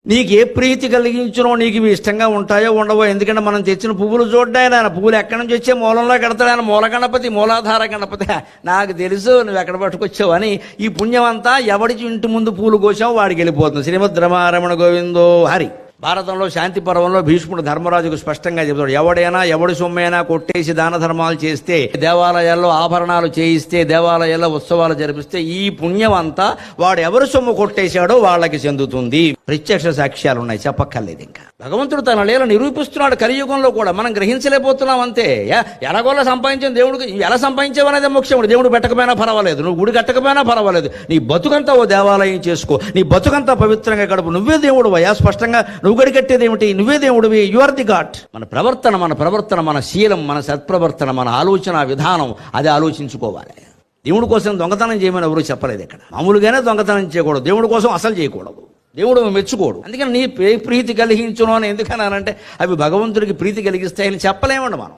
నీకు ఏ ప్రీతి కలిగించునో నీకు ఇవి ఇష్టంగా ఉంటాయో ఉండవో. ఎందుకంటే మనం తెచ్చిన పువ్వులు చూడ్డాయన, ఆయన పువ్వులు ఎక్కడి నుంచి వచ్చే మూలంలో కడతాడు ఆయన. మూల గణపతి, మూలాధార గణపతి. నాకు తెలుసు నువ్వు ఎక్కడ పట్టుకొచ్చావు అని. ఈ పుణ్యం అంతా ఎవడి ఇంటి ముందు పూలు కోసావు వాడికి వెళ్ళిపోతుంది. శ్రీమద్ రమారమణ గోవిందో హరి. భారతంలో శాంతి పర్వంలో భీష్ముడు ధర్మరాజుకు స్పష్టంగా చెబుతాడు, ఎవడైనా ఎవడి సొమ్మైనా కొట్టేసి దాన ధర్మాలు చేస్తే, దేవాలయాల్లో ఆభరణాలు చేయిస్తే, దేవాలయాల్లో ఉత్సవాలు జరిపిస్తే ఈ పుణ్యం అంతా వాడు ఎవరి సొమ్ము కొట్టేశాడో వాళ్ళకి చెందుతుంది. ప్రత్యక్ష సాక్ష్యాలు ఉన్నాయి, చెప్పక్కర్లేదు. ఇంకా భగవంతుడు తన లీల నిరూపిస్తున్నాడు కలియుగంలో కూడా. మనం గ్రహించలేకపోతున్నాం అంతే. ఎలాగోలా సంపాదించిన దేవుడికి ఎలా సంపాదించావనేది ముఖ్యం. దేవుడు పెట్టకపోయినా పర్వాలేదు, నువ్వు గుడి కట్టకపోయినా పర్వాలేదు, నీ బతుకంతా ఓ దేవాలయం చేసుకో, నీ బతుకంతా పవిత్రంగా గడుపు. నువ్వే దేవుడు అయ్యా. స్పష్టంగా నువ్వు గడి కట్టేది ఏమిటి? నువ్వే దేవుడివి. You are the god. మన ప్రవర్తన, మన శీలం, మన సత్ప్రవర్తన, మన ఆలోచన విధానం అది ఆలోచించుకోవాలి. దేవుడి కోసం దొంగతనం చేయమని ఎవరు చెప్పలేదు ఇక్కడ. మామూలుగానే దొంగతనం చేయకూడదు, దేవుడి కోసం అసలు చేయకూడదు. దేవుడు మెచ్చుకోడు. అందుకని నీ ప్రీతి కలిగించును అని ఎందుకన్నానంటే అవి భగవంతుడికి ప్రీతి కలిగిస్తాయని చెప్పలేమండి మనం.